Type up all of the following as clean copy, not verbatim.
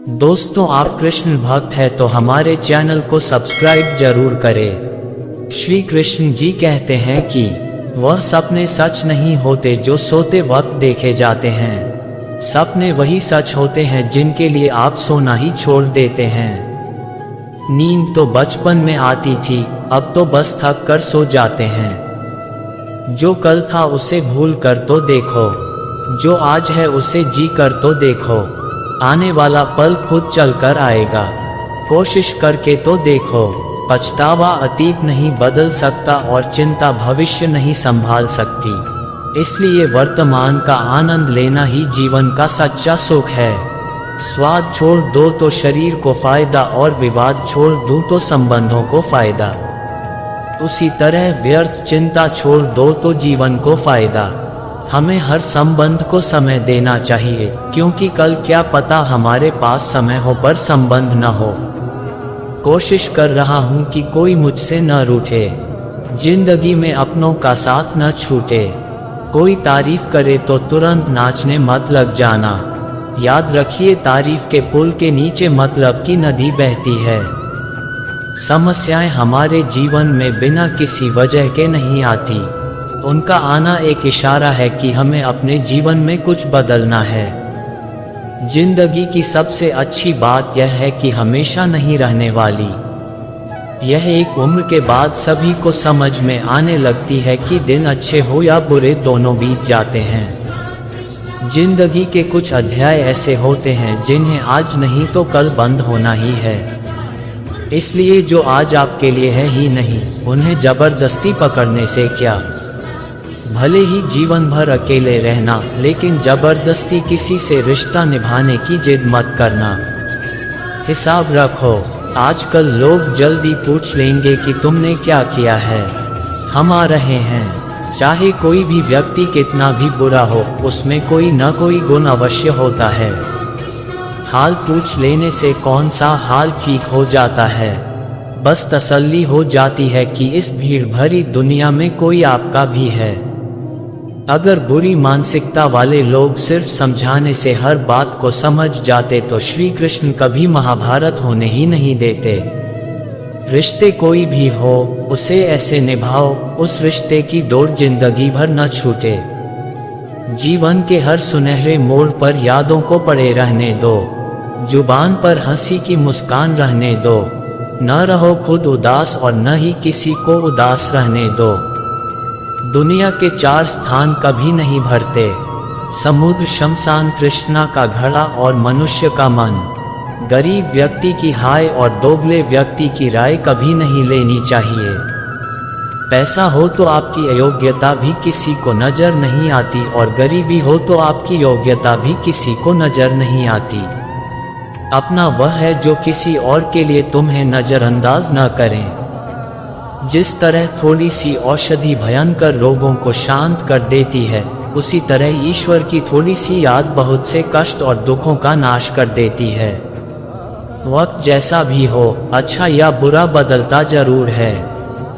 दोस्तों, आप कृष्ण भक्त हैं तो हमारे चैनल को सब्सक्राइब जरूर करें। श्री कृष्ण जी कहते हैं कि वह सपने सच नहीं होते जो सोते वक्त देखे जाते हैं। सपने वही सच होते हैं जिनके लिए आप सोना ही छोड़ देते हैं। नींद तो बचपन में आती थी, अब तो बस थक कर सो जाते हैं। जो कल था उसे भूल कर तो देखो, जो आज है उसे जी कर तो देखो। आने वाला पल खुद चल कर आएगा, कोशिश करके तो देखो। पछतावा अतीत नहीं बदल सकता और चिंता भविष्य नहीं संभाल सकती। इसलिए वर्तमान का आनंद लेना ही जीवन का सच्चा सुख है। स्वाद छोड़ दो तो शरीर को फायदा, और विवाद छोड़ दो तो संबंधों को फायदा। उसी तरह व्यर्थ चिंता छोड़ दो तो जीवन को फायदा। हमें हर संबंध को समय देना चाहिए, क्योंकि कल क्या पता हमारे पास समय हो पर संबंध न हो। कोशिश कर रहा हूँ कि कोई मुझसे न रूठे, जिंदगी में अपनों का साथ न छूटे। कोई तारीफ करे तो तुरंत नाचने मत लग जाना। याद रखिए, तारीफ के पुल के नीचे मतलब की नदी बहती है। समस्याएं हमारे जीवन में बिना किसी वजह के नहीं आती। उनका आना एक इशारा है कि हमें अपने जीवन में कुछ बदलना है। जिंदगी की सबसे अच्छी बात यह है कि हमेशा नहीं रहने वाली। यह एक उम्र के बाद सभी को समझ में आने लगती है कि दिन अच्छे हो या बुरे दोनों बीत जाते हैं। जिंदगी के कुछ अध्याय ऐसे होते हैं जिन्हें आज नहीं तो कल बंद होना ही है। इसलिए जो आज आपके लिए है ही नहीं, उन्हें जबरदस्ती पकड़ने से क्या। भले ही जीवन भर अकेले रहना, लेकिन जबरदस्ती किसी से रिश्ता निभाने की जिद मत करना। हिसाब रखो, आजकल लोग जल्दी पूछ लेंगे कि तुमने क्या किया है। हम आ रहे हैं। चाहे कोई भी व्यक्ति कितना भी बुरा हो, उसमें कोई न कोई गुण अवश्य होता है। हाल पूछ लेने से कौन सा हाल ठीक हो जाता है। बस तसल्ली हो जाती है कि इस भीड़ भरी दुनिया में कोई आपका भी है। अगर बुरी मानसिकता वाले लोग सिर्फ समझाने से हर बात को समझ जाते तो श्री कृष्ण कभी महाभारत होने ही नहीं देते। रिश्ते कोई भी हो, उसे ऐसे निभाओ उस रिश्ते की डोर जिंदगी भर न छूटे। जीवन के हर सुनहरे मोड़ पर यादों को पड़े रहने दो। जुबान पर हंसी की मुस्कान रहने दो। न रहो खुद उदास और न ही किसी को उदास रहने दो। दुनिया के चार स्थान कभी नहीं भरते, समुद्र, शमशान, तृष्णा का घड़ा और मनुष्य का मन। गरीब व्यक्ति की हाय और दोगले व्यक्ति की राय कभी नहीं लेनी चाहिए। पैसा हो तो आपकी अयोग्यता भी किसी को नजर नहीं आती, और गरीबी हो तो आपकी योग्यता भी किसी को नजर नहीं आती। अपना वह है जो किसी और के लिए तुम्हें नजरअंदाज न करें। जिस तरह थोड़ी सी औषधि भयंकर रोगों को शांत कर देती है, उसी तरह ईश्वर की थोड़ी सी याद बहुत से कष्ट और दुखों का नाश कर देती है। वक्त जैसा भी हो, अच्छा या बुरा बदलता जरूर है।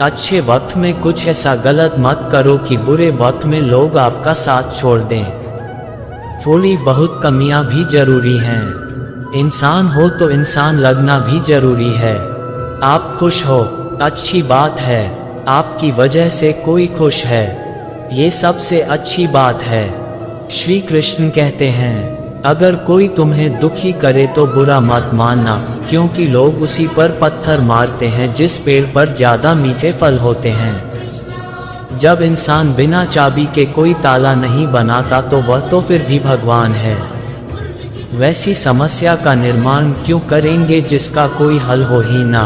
अच्छे वक्त में कुछ ऐसा गलत मत करो कि बुरे वक्त में लोग आपका साथ छोड़ दें। थोड़ी बहुत कमियां भी जरूरी हैं। इंसान हो तो इंसान लगना भी जरूरी है। आप खुश हो, अच्छी बात है। आपकी वजह से कोई खुश है, ये सबसे अच्छी बात है। श्री कृष्ण कहते हैं, अगर कोई तुम्हें दुखी करे तो बुरा मत मानना, क्योंकि लोग उसी पर पत्थर मारते हैं जिस पेड़ पर ज्यादा मीठे फल होते हैं। जब इंसान बिना चाबी के कोई ताला नहीं बनाता तो वह तो फिर भी भगवान है। वैसी समस्या का निर्माण क्यों करेंगे जिसका कोई हल हो ही ना।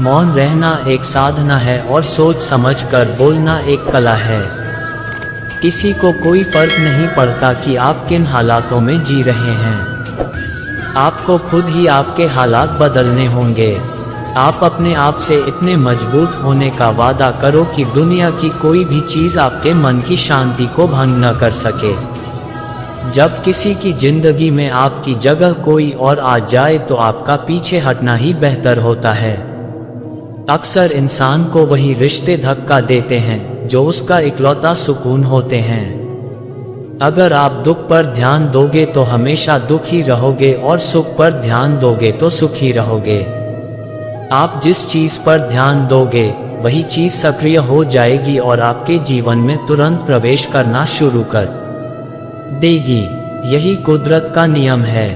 मौन रहना एक साधना है और सोच समझकर बोलना एक कला है। किसी को कोई फर्क नहीं पड़ता कि आप किन हालातों में जी रहे हैं। आपको खुद ही आपके हालात बदलने होंगे। आप अपने आप से इतने मजबूत होने का वादा करो कि दुनिया की कोई भी चीज़ आपके मन की शांति को भंग न कर सके। जब किसी की जिंदगी में आपकी जगह कोई और आ जाए तो आपका पीछे हटना ही बेहतर होता है। अक्सर इंसान को वही रिश्ते धक्का देते हैं जो उसका इकलौता सुकून होते हैं। अगर आप दुख पर ध्यान दोगे तो हमेशा दुखी रहोगे और सुख पर ध्यान दोगे तो सुखी रहोगे। आप जिस चीज पर ध्यान दोगे वही चीज सक्रिय हो जाएगी और आपके जीवन में तुरंत प्रवेश करना शुरू कर देगी। यही कुदरत का नियम है।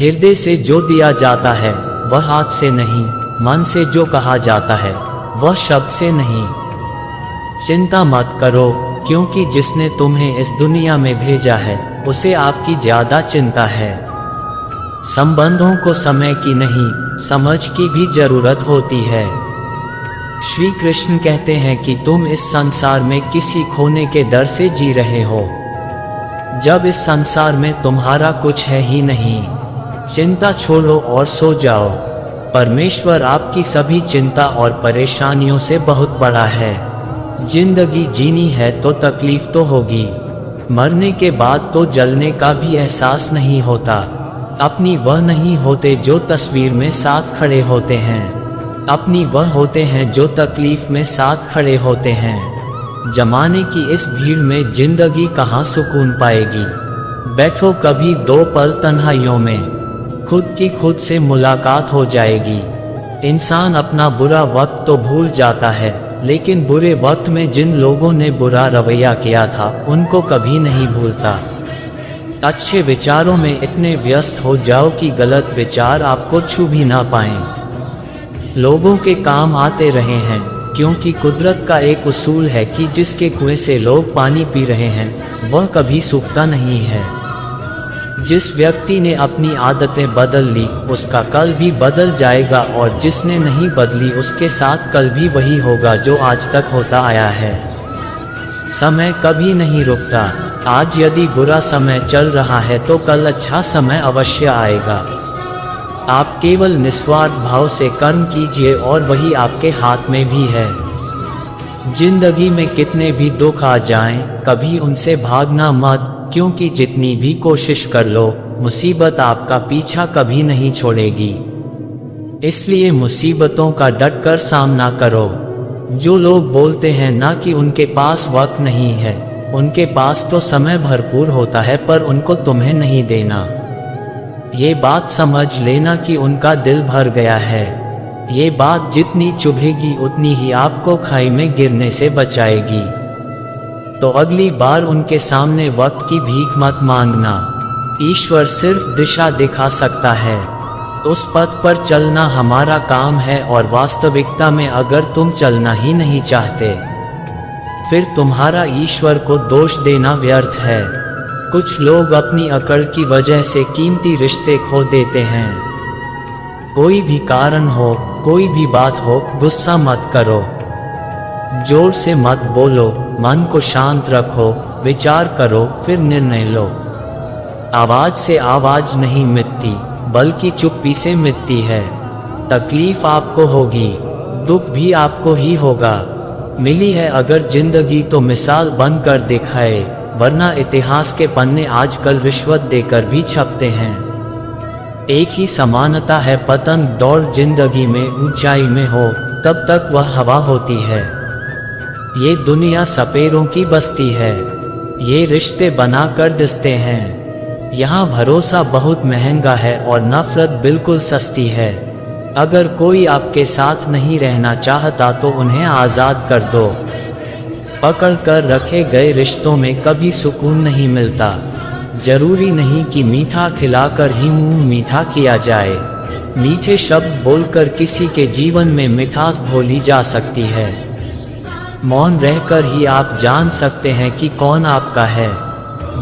हृदय से जो दिया जाता है वह हाथ से नहीं, मन से जो कहा जाता है वह शब्द से नहीं। चिंता मत करो, क्योंकि जिसने तुम्हें इस दुनिया में भेजा है उसे आपकी ज्यादा चिंता है। संबंधों को समय की नहीं, समझ की भी जरूरत होती है। श्री कृष्ण कहते हैं कि तुम इस संसार में किसी खोने के डर से जी रहे हो, जब इस संसार में तुम्हारा कुछ है ही नहीं। चिंता छोड़ो और सो जाओ। परमेश्वर आपकी सभी चिंता और परेशानियों से बहुत बड़ा है। जिंदगी जीनी है तो तकलीफ तो होगी। मरने के बाद तो जलने का भी एहसास नहीं होता। अपनी वह नहीं होते जो तस्वीर में साथ खड़े होते हैं, अपनी वह होते हैं जो तकलीफ में साथ खड़े होते हैं। जमाने की इस भीड़ में जिंदगी कहाँ सुकून पाएगी। बैठो कभी दो पल तन्हाइयों में, खुद की खुद से मुलाकात हो जाएगी। इंसान अपना बुरा वक्त तो भूल जाता है, लेकिन बुरे वक्त में जिन लोगों ने बुरा रवैया किया था उनको कभी नहीं भूलता। अच्छे विचारों में इतने व्यस्त हो जाओ कि गलत विचार आपको छू भी ना पाएं। लोगों के काम आते रहे हैं, क्योंकि कुदरत का एक उसूल है कि जिसके कुएं से लोग पानी पी रहे हैं वह कभी सूखता नहीं है। जिस व्यक्ति ने अपनी आदतें बदल ली उसका कल भी बदल जाएगा, और जिसने नहीं बदली उसके साथ कल भी वही होगा जो आज तक होता आया है। समय कभी नहीं रुकता। आज यदि बुरा समय चल रहा है तो कल अच्छा समय अवश्य आएगा। आप केवल निस्वार्थ भाव से कर्म कीजिए और वही आपके हाथ में भी है। जिंदगी में कितने भी दुख आ जाएं, कभी उनसे भागना मत, क्योंकि जितनी भी कोशिश कर लो मुसीबत आपका पीछा कभी नहीं छोड़ेगी। इसलिए मुसीबतों का डट कर सामना करो। जो लोग बोलते हैं ना कि उनके पास वक्त नहीं है, उनके पास तो समय भरपूर होता है पर उनको तुम्हें नहीं देना। ये बात समझ लेना कि उनका दिल भर गया है। ये बात जितनी चुभेगी उतनी ही आपको खाई में गिरने से बचाएगी। तो अगली बार उनके सामने वक्त की भीख मत मांगना। ईश्वर सिर्फ दिशा दिखा सकता है, उस पथ पर चलना हमारा काम है। और वास्तविकता में अगर तुम चलना ही नहीं चाहते फिर तुम्हारा ईश्वर को दोष देना व्यर्थ है। कुछ लोग अपनी अकड़ की वजह से कीमती रिश्ते खो देते हैं। कोई भी कारण हो, कोई भी बात हो, गुस्सा मत करो, जोर से मत बोलो, मन को शांत रखो, विचार करो, फिर निर्णय लो। आवाज से आवाज नहीं मिटती, बल्कि चुप्पी से मिटती है। तकलीफ आपको होगी, दुख भी आपको ही होगा। मिली है अगर जिंदगी तो मिसाल बनकर दिखाए, वरना इतिहास के पन्ने आजकल रिश्वत देकर भी छपते हैं। एक ही समानता है, पतंग दौड़ जिंदगी में ऊंचाई में हो तब तक वह हवा होती है। ये दुनिया सपेरों की बस्ती है, ये रिश्ते बनाकर दिसते हैं। यहाँ भरोसा बहुत महंगा है और नफरत बिल्कुल सस्ती है। अगर कोई आपके साथ नहीं रहना चाहता तो उन्हें आज़ाद कर दो। पकड़ कर रखे गए रिश्तों में कभी सुकून नहीं मिलता। जरूरी नहीं कि मीठा खिलाकर ही मुंह मीठा किया जाए। मीठे शब्द बोलकर किसी के जीवन में मिठास घोली जा सकती है। मौन रहकर ही आप जान सकते हैं कि कौन आपका है।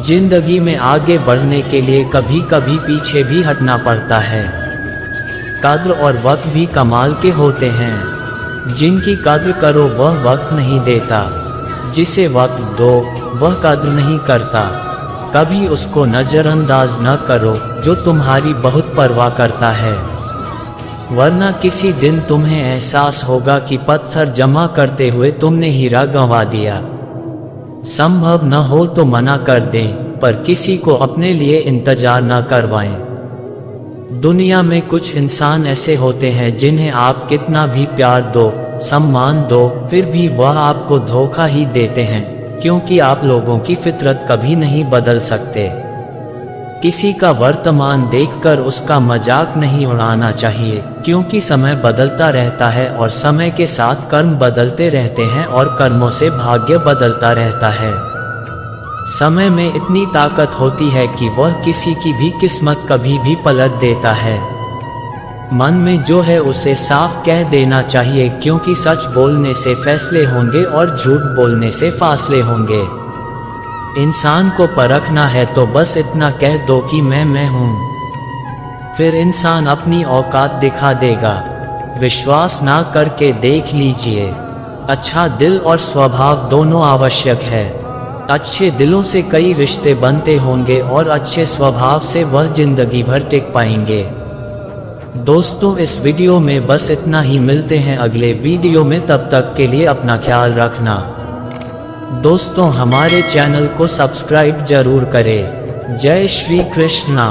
जिंदगी में आगे बढ़ने के लिए कभी कभी पीछे भी हटना पड़ता है। कद्र और वक्त भी कमाल के होते हैं। जिनकी कद्र करो वह वक्त नहीं देता, जिसे वक्त दो वह कद्र नहीं करता। कभी उसको नज़रअंदाज न करो जो तुम्हारी बहुत परवाह करता है, वरना किसी दिन तुम्हें एहसास होगा कि पत्थर जमा करते हुए तुमने हीरा गंवा दिया। संभव न हो तो मना कर दें, पर किसी को अपने लिए इंतजार न करवाएं। दुनिया में कुछ इंसान ऐसे होते हैं जिन्हें आप कितना भी प्यार दो, सम्मान दो, फिर भी वह आपको धोखा ही देते हैं, क्योंकि आप लोगों की फितरत कभी नहीं बदल सकते। किसी का वर्तमान देखकर उसका मजाक नहीं उड़ाना चाहिए, क्योंकि समय बदलता रहता है और समय के साथ कर्म बदलते रहते हैं और कर्मों से भाग्य बदलता रहता है। समय में इतनी ताकत होती है कि वह किसी की भी किस्मत कभी भी पलट देता है। मन में जो है उसे साफ कह देना चाहिए, क्योंकि सच बोलने से फैसले होंगे और झूठ बोलने से फासले होंगे। इंसान को परखना है तो बस इतना कह दो कि मैं हूँ, फिर इंसान अपनी औकात दिखा देगा। विश्वास ना करके देख लीजिए। अच्छा दिल और स्वभाव दोनों आवश्यक है। अच्छे दिलों से कई रिश्ते बनते होंगे और अच्छे स्वभाव से वह जिंदगी भर टिक पाएंगे। दोस्तों, इस वीडियो में बस इतना ही। मिलते हैं अगले वीडियो में, तब तक के लिए अपना ख्याल रखना। दोस्तों, हमारे चैनल को सब्सक्राइब जरूर करें। जय श्री कृष्णा।